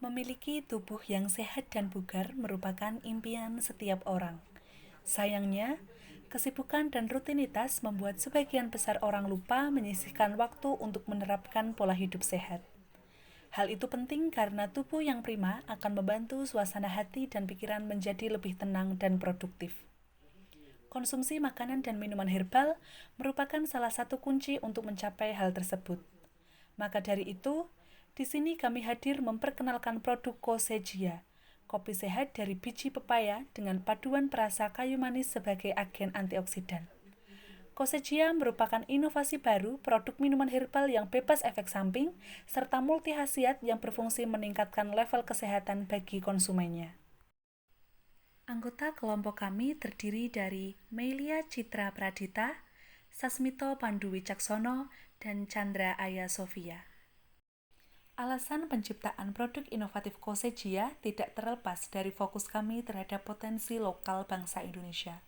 Memiliki tubuh yang sehat dan bugar merupakan impian setiap orang. Sayangnya, kesibukan dan rutinitas membuat sebagian besar orang lupa menyisihkan waktu untuk menerapkan pola hidup sehat. Hal itu penting karena tubuh yang prima akan membantu suasana hati dan pikiran menjadi lebih tenang dan produktif. Konsumsi makanan dan minuman herbal merupakan salah satu kunci untuk mencapai hal tersebut. Maka dari itu, di sini kami hadir memperkenalkan produk Kosejia, kopi sehat dari biji pepaya dengan paduan perasa kayu manis sebagai agen antioksidan. Kosejia merupakan inovasi baru produk minuman herbal yang bebas efek samping serta multi khasiat yang berfungsi meningkatkan level kesehatan bagi konsumennya. Anggota kelompok kami terdiri dari Melia Citra Pradita, Sasmito Pandu Wicaksono, dan Chandra Aya Sofia. Alasan penciptaan produk inovatif Kosejia tidak terlepas dari fokus kami terhadap potensi lokal bangsa Indonesia.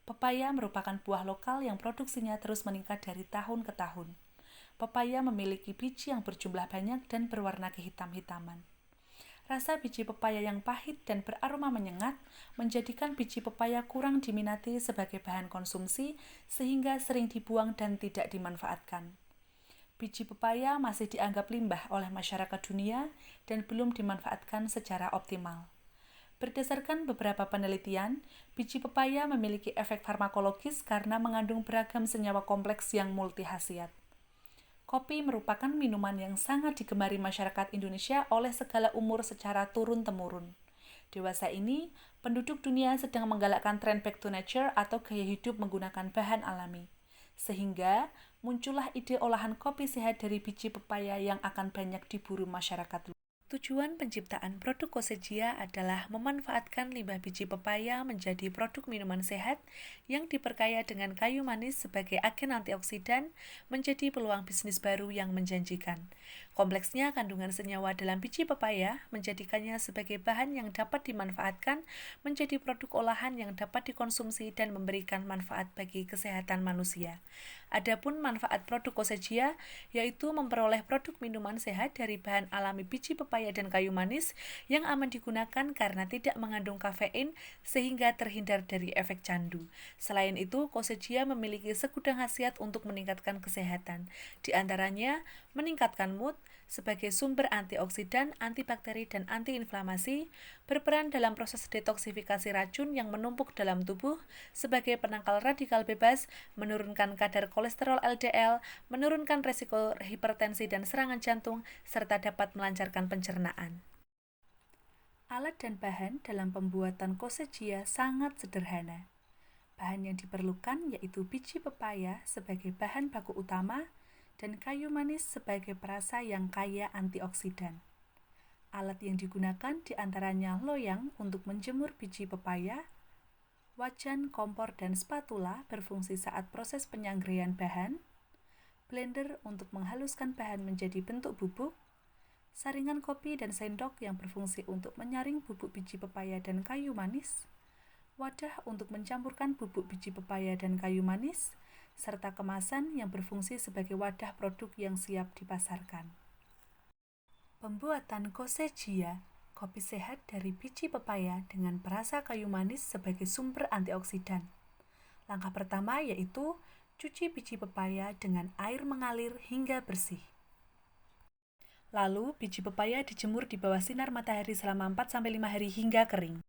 Pepaya merupakan buah lokal yang produksinya terus meningkat dari tahun ke tahun. Pepaya memiliki biji yang berjumlah banyak dan berwarna kehitam-hitaman. Rasa biji pepaya yang pahit dan beraroma menyengat menjadikan biji pepaya kurang diminati sebagai bahan konsumsi sehingga sering dibuang dan tidak dimanfaatkan. Biji pepaya masih dianggap limbah oleh masyarakat dunia dan belum dimanfaatkan secara optimal. Berdasarkan beberapa penelitian, biji pepaya memiliki efek farmakologis karena mengandung beragam senyawa kompleks yang multi khasiat. Kopi merupakan minuman yang sangat digemari masyarakat Indonesia oleh segala umur secara turun-temurun. Dewasa ini, penduduk dunia sedang menggalakkan tren back to nature atau gaya hidup menggunakan bahan alami. Sehingga, muncullah ide olahan kopi sehat dari biji pepaya yang akan banyak diburu masyarakat. Tujuan penciptaan produk Kosejia adalah memanfaatkan limbah biji pepaya menjadi produk minuman sehat yang diperkaya dengan kayu manis sebagai agen antioksidan menjadi peluang bisnis baru yang menjanjikan. Kompleksnya kandungan senyawa dalam biji pepaya menjadikannya sebagai bahan yang dapat dimanfaatkan menjadi produk olahan yang dapat dikonsumsi dan memberikan manfaat bagi kesehatan manusia. Adapun manfaat produk Kosejia yaitu memperoleh produk minuman sehat dari bahan alami biji pepaya dan kayu manis yang aman digunakan karena tidak mengandung kafein sehingga terhindar dari efek candu. Selain itu, Kosejia memiliki segudang khasiat untuk meningkatkan kesehatan. Di antaranya, meningkatkan mood sebagai sumber antioksidan, antibakteri, dan antiinflamasi, berperan dalam proses detoksifikasi racun yang menumpuk dalam tubuh sebagai penangkal radikal bebas, menurunkan kadar kolesterol LDL, menurunkan resiko hipertensi dan serangan jantung, serta dapat melancarkan pencernaan. Alat dan bahan dalam pembuatan Kosejia sangat sederhana. Bahan yang diperlukan yaitu biji pepaya sebagai bahan baku utama dan kayu manis sebagai perasa yang kaya antioksidan. Alat yang digunakan diantaranya loyang untuk menjemur biji pepaya, wajan, kompor, dan spatula berfungsi saat proses penyanggrean bahan, blender untuk menghaluskan bahan menjadi bentuk bubuk, saringan kopi dan sendok yang berfungsi untuk menyaring bubuk biji pepaya dan kayu manis, wadah untuk mencampurkan bubuk biji pepaya dan kayu manis, serta kemasan yang berfungsi sebagai wadah produk yang siap dipasarkan. Pembuatan Kosejia, kopi sehat dari biji pepaya dengan perasa kayu manis sebagai sumber antioksidan. Langkah pertama yaitu cuci biji pepaya dengan air mengalir hingga bersih. Lalu, biji pepaya dijemur di bawah sinar matahari selama 4-5 hari hingga kering.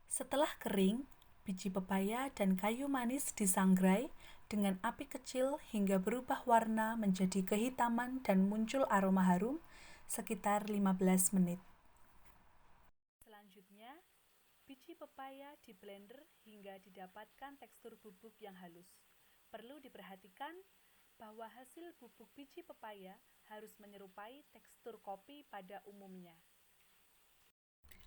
Setelah kering, biji pepaya dan kayu manis disangrai dengan api kecil hingga berubah warna menjadi kehitaman dan muncul aroma harum sekitar 15 menit. Selanjutnya, biji pepaya di blender hingga didapatkan tekstur bubuk yang halus. Perlu diperhatikan bahwa hasil bubuk biji pepaya harus menyerupai tekstur kopi pada umumnya.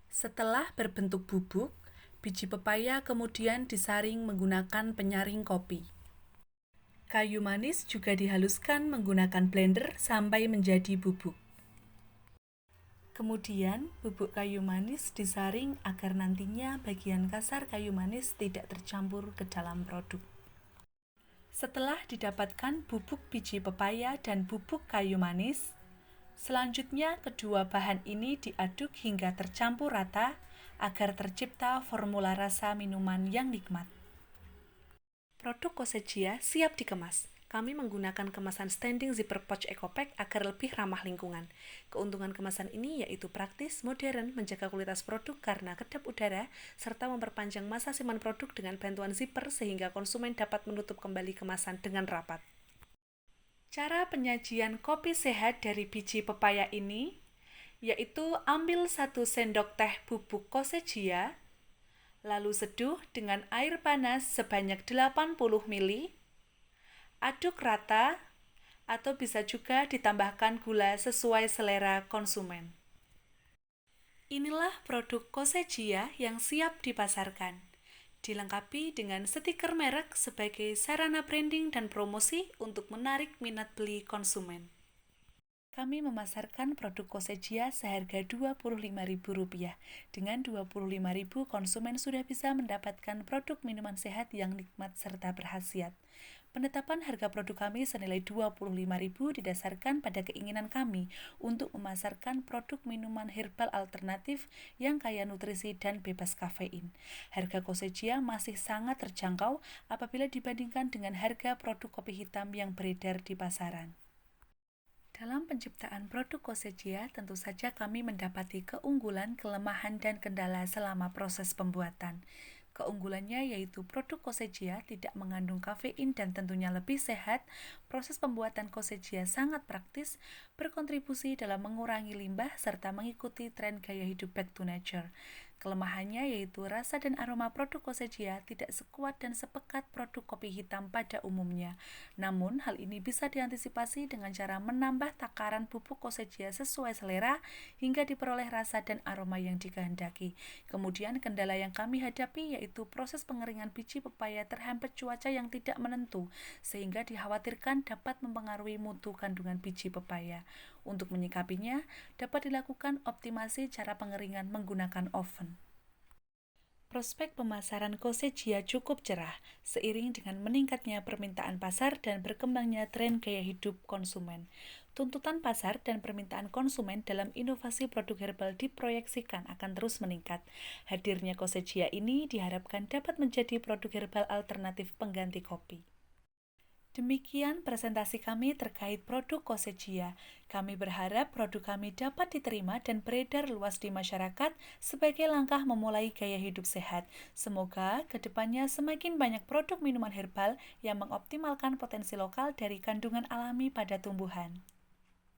Setelah berbentuk bubuk, biji pepaya kemudian disaring menggunakan penyaring kopi. Kayu manis juga dihaluskan menggunakan blender sampai menjadi bubuk. Kemudian, bubuk kayu manis disaring agar nantinya bagian kasar kayu manis tidak tercampur ke dalam produk. Setelah didapatkan bubuk biji pepaya dan bubuk kayu manis, Selanjutnya, kedua bahan ini diaduk hingga tercampur rata agar tercipta formula rasa minuman yang nikmat. Produk Kosejia siap dikemas. Kami menggunakan kemasan standing zipper pouch ecopack agar lebih ramah lingkungan. Keuntungan kemasan ini yaitu praktis, modern, menjaga kualitas produk karena kedap udara, serta memperpanjang masa simpan produk dengan bantuan zipper sehingga konsumen dapat menutup kembali kemasan dengan rapat. Cara penyajian kopi sehat dari biji pepaya ini yaitu ambil 1 sendok teh bubuk Kosejia, lalu seduh dengan air panas sebanyak 80 ml, aduk rata, atau bisa juga ditambahkan gula sesuai selera konsumen. Inilah produk Kosejia yang siap dipasarkan. Dilengkapi dengan stiker merek sebagai sarana branding dan promosi untuk menarik minat beli konsumen. Kami memasarkan produk Kosejia seharga Rp25.000. Dengan Rp25.000, konsumen sudah bisa mendapatkan produk minuman sehat yang nikmat serta berkhasiat. Penetapan harga produk kami senilai Rp25.000 didasarkan pada keinginan kami untuk memasarkan produk minuman herbal alternatif yang kaya nutrisi dan bebas kafein. Harga Kosejia masih sangat terjangkau apabila dibandingkan dengan harga produk kopi hitam yang beredar di pasaran. Dalam penciptaan produk Kosejia, tentu saja kami mendapati keunggulan, kelemahan, dan kendala selama proses pembuatan. Keunggulannya yaitu produk Kosejia tidak mengandung kafein dan tentunya lebih sehat. Proses pembuatan Kosejia sangat praktis, berkontribusi dalam mengurangi limbah serta mengikuti tren gaya hidup back to nature. Kelemahannya yaitu rasa dan aroma produk Kosejia tidak sekuat dan sepekat produk kopi hitam pada umumnya. Namun, hal ini bisa diantisipasi dengan cara menambah takaran bubuk Kosejia sesuai selera hingga diperoleh rasa dan aroma yang dikehendaki. Kemudian, kendala yang kami hadapi yaitu proses pengeringan biji pepaya terhambat cuaca yang tidak menentu, sehingga dikhawatirkan dapat mempengaruhi mutu kandungan biji pepaya. Untuk menyikapinya, dapat dilakukan optimasi cara pengeringan menggunakan oven. Prospek pemasaran Kosejia cukup cerah, seiring dengan meningkatnya permintaan pasar dan berkembangnya tren gaya hidup konsumen. Tuntutan pasar dan permintaan konsumen dalam inovasi produk herbal diproyeksikan akan terus meningkat. Hadirnya Kosejia ini diharapkan dapat menjadi produk herbal alternatif pengganti kopi. Demikian presentasi kami terkait produk Kosejia. Kami berharap produk kami dapat diterima dan beredar luas di masyarakat sebagai langkah memulai gaya hidup sehat. Semoga kedepannya semakin banyak produk minuman herbal yang mengoptimalkan potensi lokal dari kandungan alami pada tumbuhan.